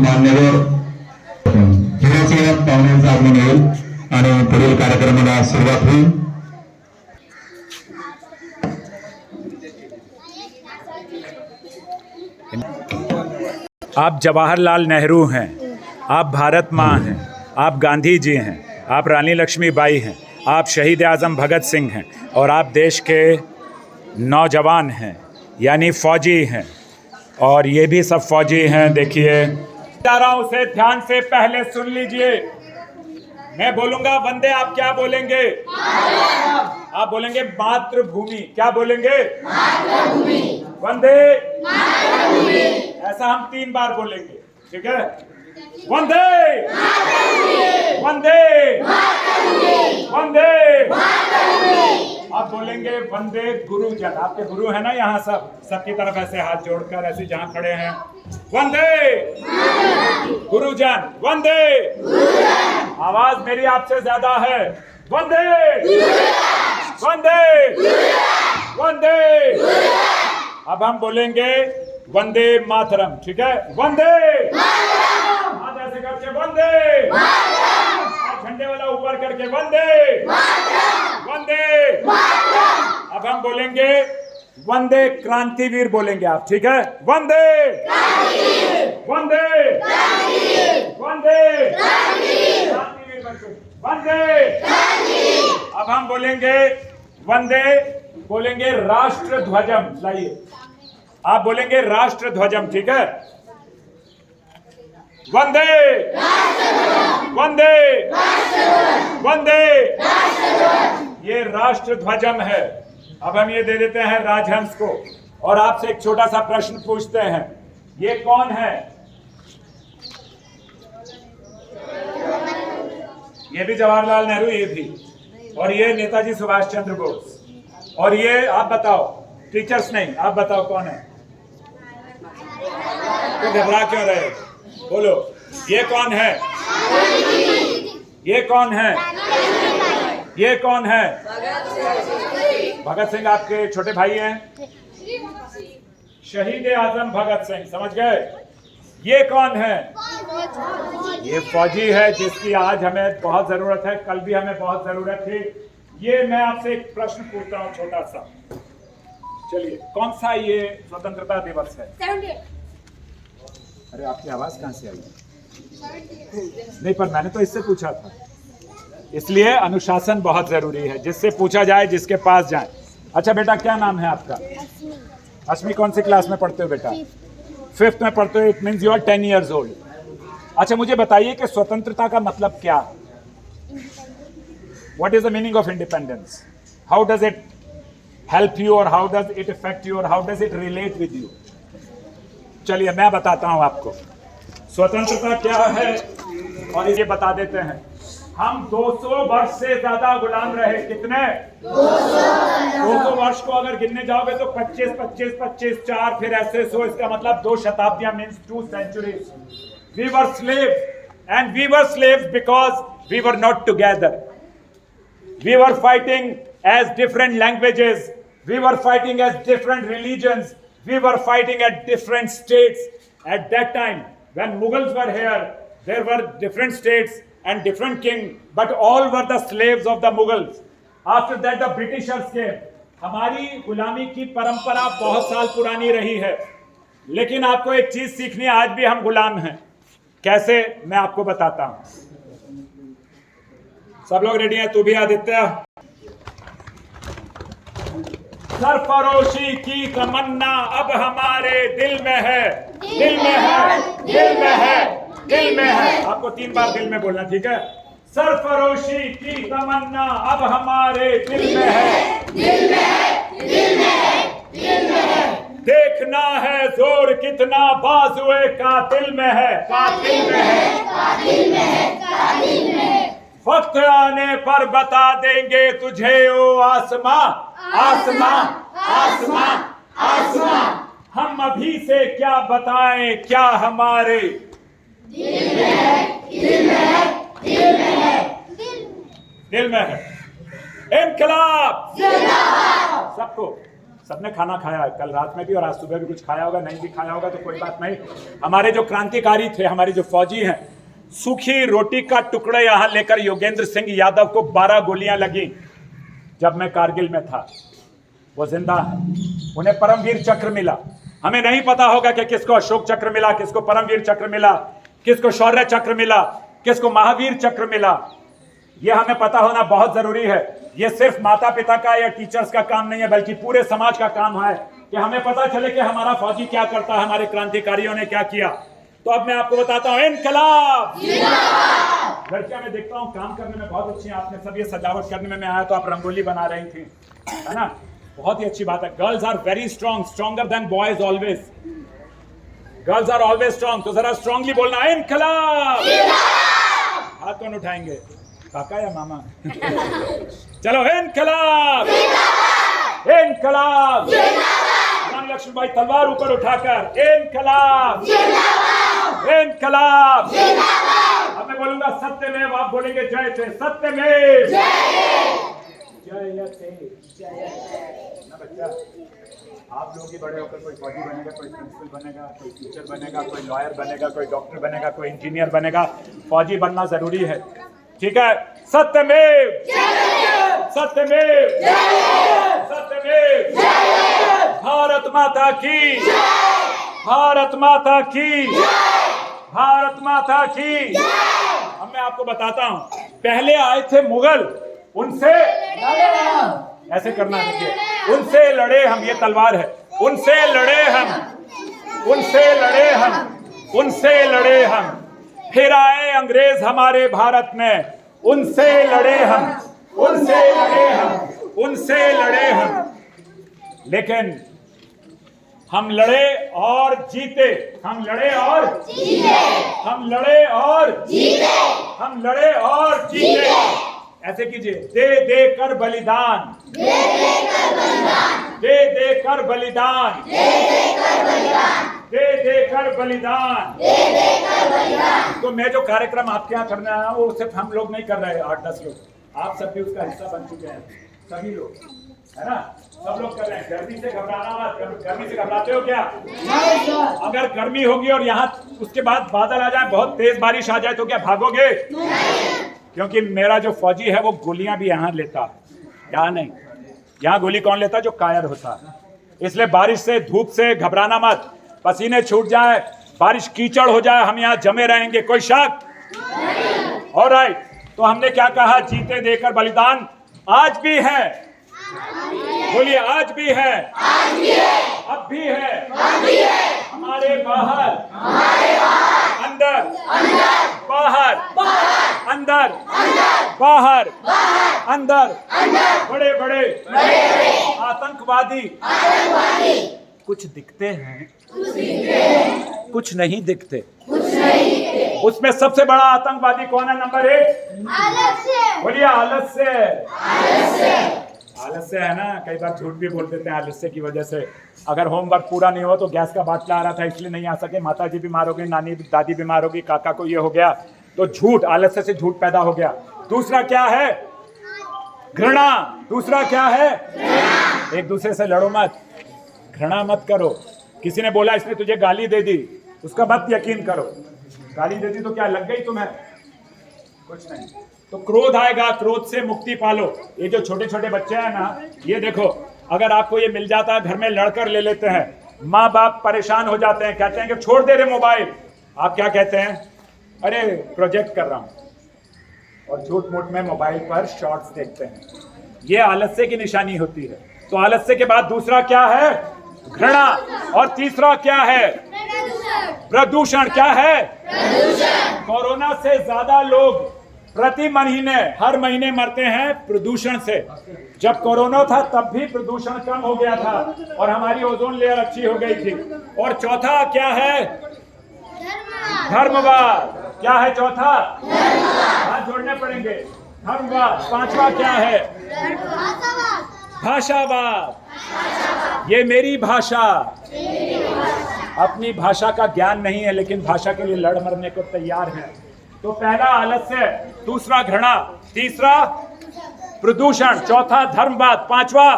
मान्यवर थोड्याच पाहुण्यांचं आगमन होईल आणि पुढील कार्यक्रमाला सुरुवात होईल. आप जवाहरलाल नेहरू हैं, आप भारत माँ हैं, आप गांधी जी हैं, आप रानी लक्ष्मीबाई हैं, आप शहीद आज़म भगत सिंह हैं और आप देश के नौजवान हैं यानी फौजी हैं. और ये भी सब फौजी हैं. देखिए जा रहा हूँ उसे ध्यान से पहले सुन लीजिए. मैं बोलूँगा वंदे, आप क्या बोलेंगे? आप बोलेंगे मातृभूमि. क्या बोलेंगे? मातृभूमि. वंदे मातृभूमि. ऐसा हम 3 बार बोलेंगे. ठीक है? वंदे वंदे वंदे. आप बोलेंगे वंदे गुरुजन. आपके गुरु है ना यहाँ सबकी तरफ ऐसे हाथ जोड़कर ऐसे जहाँ खड़े हैं. वंदे गुरुजन. वंदे. आवाज मेरी आपसे ज्यादा है. वंदे वंदे वंदे. अब हम बोलेंगे वंदे मातरम. ठीक है? वंदे हाथ ऐसे करके वंदे. झंडे वाला ऊपर करके वंदे वंदे. अब हम बोलेंगे वंदे क्रांतिवीर बोलेंगे आप. ठीक है? वंदे वंदे वंदे क्रांतिवीर वंदे. अब हम बोलेंगे वंदे, बोलेंगे राष्ट्र ध्वजम. लाइए आप बोलेंगे राष्ट्र ध्वजम. ठीक है? वंदे वंदे वंदे. ये राष्ट्र ध्वजम है. अब हम ये दे देते हैं राजहंस को और आपसे एक छोटा सा प्रश्न पूछते हैं. ये कौन है? ये भी जवाहरलाल नेहरू, ये भी. और ये नेताजी सुभाष चंद्र बोस. और ये आप बताओ, टीचर्स नहीं, आप बताओ कौन है? तो घबरा क्यों रहे? बोलो. ये कौन है? ये कौन है? ये कौन है? भगत सिंह आपके छोटे भाई हैं. शहीद आजम भगत सिंह. समझ गए? ये कौन है? ये फौजी है जिसकी आज हमें बहुत जरूरत है, कल भी हमें बहुत जरूरत थी. ये मैं आपसे एक प्रश्न पूछता हूँ छोटा सा. चलिए, कौन सा ये स्वतंत्रता दिवस है? अरे आपकी आवाज कहां से आई? नहीं, पर मैंने तो इससे पूछा था. इसलिए अनुशासन बहुत जरूरी है. जिससे पूछा जाए, जिसके पास जाए. अच्छा बेटा, क्या नाम है आपका? अश्मी. कौन सी क्लास में पढ़ते हो बेटा? 5th में पढ़ते हो. It means you are 10 years old. अच्छा, मुझे बताइए कि स्वतंत्रता का मतलब क्या है? What is the meaning of independence? How does it help you और how does it effect you और how does it relate with you? चलिए मैं बताता हूं आपको स्वतंत्रता क्या है. और ये बता देते हैं, हम 200 वर्ष से ज्यादा गुलाम रहे. कितने? 200 वर्ष को अगर गिनने जाओगे तो 25 25 25 4 फिर ऐसे 100. इसका मतलब 2 शताब्दियां means 2 centuries. We were slaves, and we were slaves because we were not together. We were fighting as different languages. We were fighting as different religions. We were fighting at different states. At that time, when Mughals were here, there were different states and different kings, but all were the slaves of the Mughals. After that, the Britishers came. हमारी गुलामी की परंपरा बहुत साल पुरानी रही है, लेकिन आपको एक चीज सीखनी है. आज भी हम गुलाम हैं. कैसे? मैं आपको बताता हूं. सब लोग रेडी हैं? तू भी आदित्य. सरफरोशी की तमन्ना अब हमारे दिल में है. दिल में है, दिल में है, दिल में है. आपको 3 बार दिल में बोलना. ठीक है? सरफरोशी की तमन्ना अब हमारे दिल में है. दिल में है, दिल में है, दिल में है. देखना है जोर कितना बाजुए कातिल में है. कातिल में है, कातिल में है, कातिल में है. वक्त आने पर बता देंगे तुझे ओ आसमां. आसमां, आसमां, आसमां. हम अभी से क्या बताएं, क्या हमारे दिल में है, दिल में है, दिल में है, दिल में है. इनकलाब जिंदाबाद. सबको सबने खाना खाया है, कल रात में भी और आज सुबह भी कुछ खाया होगा, नहीं भी खाया होगा तो कोई बात नहीं। हमारे जो क्रांतिकारी थे, हमारे जो फौजी हैं, सूखी रोटी का टुकड़ा यहां लेकर योगेंद्र सिंह यादव को 12 गोलियां लगी जब मैं कारगिल में था। वो जिंदा है, उन्हें परमवीर चक्र मिला। हमें नहीं पता होगा कि किसको अशोक चक्र मिला, किसको परमवीर चक्र मिला, किसको शौर्य चक्र मिला, किसको महावीर चक्र मिला। यह हमें पता होना बहुत जरूरी है। यह सिर्फ माता पिता का या टीचर्स का काम नहीं है, बल्कि पूरे समाज का काम है कि हमें पता चले कि हमारा फौजी क्या करता है, हमारे क्रांतिकारियों ने क्या किया। तो अब मैं आपको बताता हूं, इनकलाब। लड़कियां मैं देखता हूं काम करने में बहुत अच्छी हैं। आपने सब ये सजावट करने में मैं आया तो आप रंगोली बना रही थी, है ना, बहुत ही अच्छी बात है। Girls are very strong, stronger than boys always. Girls are always strong. तो जरा स्ट्रांगली बोलना, इनकलाब। हाथ कौन उठाएंगे, काका या मामा? चलो, इनकलाब, इनकलाब। रानी लक्ष्मीबाई तलवार ऊपर उठाकर, इनकलाब, इनकलाब। अब मैं बोलूंगा सत्यमेव, आप बोलेंगे जय थे। सत्यमेव ना बच्चा, आप लोग ही बड़े होकर कोई फौजी बनेगा, कोई प्रिंसिपल बनेगा, कोई टीचर बनेगा, कोई लॉयर बनेगा, कोई डॉक्टर बनेगा, कोई इंजीनियर बनेगा। फौजी बनना जरूरी है, ठीक है। सत्यमेव, सत्यमेव, सत्यमेव। भारत माता की, भारत माता की, भारत माता की। अब मैं आपको बताता हूं, पहले आए थे मुगल, उनसे ऐसे करना चाहिए, उनसे लड़े हम। ये तलवार है, उनसे लड़े हम, उनसे लड़े हम, उनसे लड़े हम। फिर आए अंग्रेज हमारे भारत में, उनसे लड़े हम, उनसे लड़े हम, उनसे लड़े हम। लेकिन हम लड़े और जीते, हम लड़े और जीते, हम लड़े और जीते, हम लड़े और जीते। ऐसे कीजिए, दे दे कर बलिदान, दे दे कर बलिदान, दे दे कर बलिदान, दे दे कर बलिदान, दे दे कर बलिदान, दे दे कर बलिदान। तो मैं जो कार्यक्रम आपके यहाँ करने आया हूँ वो सिर्फ हम लोग नहीं कर रहे हैं, 8-10 लोग। आप सब भी उसका हिस्सा बन चुके हैं, सभी लोग, है ना, सब लोग कर रहे हैं। गर्मी से घबराना मत। गर्मी से घबराते हो क्या? नहीं। अगर गर्मी होगी और यहाँ उसके बाद बादल आ जाए, बहुत तेज बारिश आ जाए, तो क्या भागोगे? नहीं। क्योंकि मेरा जो फौजी है वो गोलियां भी यहाँ लेता है, यहाँ नहीं। यहाँ गोली कौन लेता है? जो कायर होता है। इसलिए बारिश से, धूप से घबराना मत। पसीने छूट जाए, बारिश कीचड़ हो जाए, हम यहाँ जमे रहेंगे, कोई शक? ऑलराइट। तो हमने क्या कहा? जीते देकर बलिदान आज भी है। बोलिए, आज भी है, आज भी है, अब भी है, अब भी है। हमारे बाहर, हमारे बाहर, अंदर, अंदर, बाहर, बाहर, अंदर, अंदर, बाहर, बाहर, अंदर, अंदर, बड़े बड़े, बड़े बड़े आतंकवादी, आतंकवादी। कुछ दिखते हैं, कुछ नहीं दिखते, कुछ नहीं दिखते। उसमें सबसे बड़ा आतंकवादी कौन है? नंबर 1, आलस्य। बोलिए, आलस्य। आलस्य, आलस्य है ना। कई बार झूठ भी बोल देते हैं आलस्य की वजह से। अगर होमवर्क पूरा नहीं हो तो गैस का बाटला आ रहा था इसलिए नहीं आ सके, माता जी बीमार हो गई, नानी दादी बीमार हो गई, काका को ये हो गया, तो झूठ, आलस्य से झूठ पैदा हो गया। दूसरा क्या है? घृणा। दूसरा क्या है? एक दूसरे से लड़ो मत, घृणा मत करो। किसी ने बोला इसने तुझे गाली दे दी, उसका मत यकीन करो। गाली दे दी तो क्या लग गई तुम्हें? कुछ नहीं। तो क्रोध आएगा, क्रोध से मुक्ति पालो। ये जो छोटे छोटे बच्चे हैं ना, ये देखो, अगर आपको ये मिल जाता है, घर में लड़कर ले लेते हैं, माँ बाप परेशान हो जाते हैं, कहते हैं कि छोड़ दे रे मोबाइल। आप क्या कहते हैं? अरे प्रोजेक्ट कर रहा हूं, और झूठ मूठ में मोबाइल पर शॉर्ट्स देखते हैं। ये आलस्य की निशानी होती है। तो आलस्य के बाद दूसरा क्या है? घृणा। और तीसरा क्या है? प्रदूषण। क्या है? कोरोना से ज्यादा लोग प्रति महीने, हर महीने मरते हैं प्रदूषण से। जब कोरोना था तब भी प्रदूषण कम हो गया था और हमारी ओजोन लेयर अच्छी हो गई थी। और चौथा क्या है? धर्मवाद। क्या है चौथा? हाथ जोड़ने पड़ेंगे। धर्मवाद। पांचवा क्या है? भाषावाद। ये मेरी भाषा। अपनी भाषा का ज्ञान नहीं है लेकिन भाषा के लिए लड़ मरने को तैयार है। तो पहला आलस्य, दूसरा घृणा, तीसरा प्रदूषण, चौथा धर्मवाद, पांचवा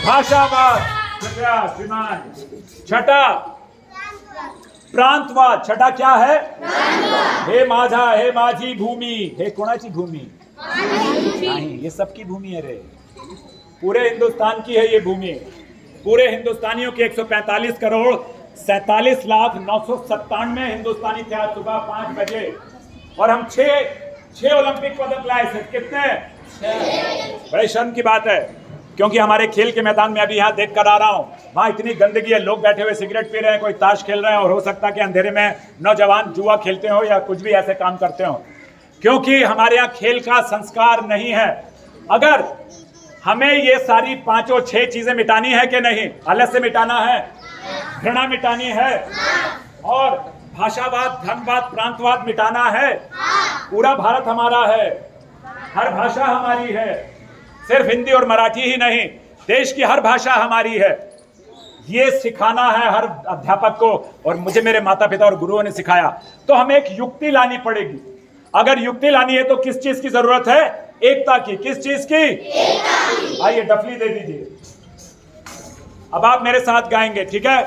भाषावाद, कृपया श्रीमान। छठा प्रांतवाद। छठा क्या है? हे माझा, हे माझी भूमि, हे कोणाची भूमि? नहीं, ये सबकी भूमि है रे, पूरे हिंदुस्तान की है ये भूमि। पूरे हिंदुस्तानियों के 145 करोड़ 47,997 हिंदुस्तानी थे आज सुबह 5 बजे, और हम 6 ओलंपिक पदक लाए थे। कितने? 6। बड़े शर्म की बात है, क्योंकि हमारे खेल के मैदान में अभी यहाँ देख कर आ रहा हूँ, वहाँ इतनी गंदगी है, लोग बैठे हुए सिगरेट पी रहे हैं, कोई ताश खेल रहे हैं, और हो सकता है कि अंधेरे में नौजवान जुआ खेलते हो या कुछ भी ऐसे काम करते हो, क्योंकि हमारे यहाँ खेल का संस्कार नहीं है। अगर हमें ये सारी 5 और 6 चीजें मिटानी है कि नहीं? आलस्य मिटाना है, घृणा मिटानी है, और भाषावाद, धनवाद, प्रांतवाद मिटाना है। पूरा भारत हमारा है, हर भाषा हमारी है, सिर्फ हिंदी और मराठी ही नहीं, देश की हर भाषा हमारी है। ये सिखाना है हर अध्यापक को, और मुझे मेरे माता पिता और गुरुओं ने सिखाया। तो हमें एक युक्ति लानी पड़ेगी। अगर युक्ति लानी है तो किस चीज की जरूरत है? एकता की। किस चीज की? एकता। आइए डफली दे दीजिए, अब आप मेरे साथ गाएंगे, ठीक है?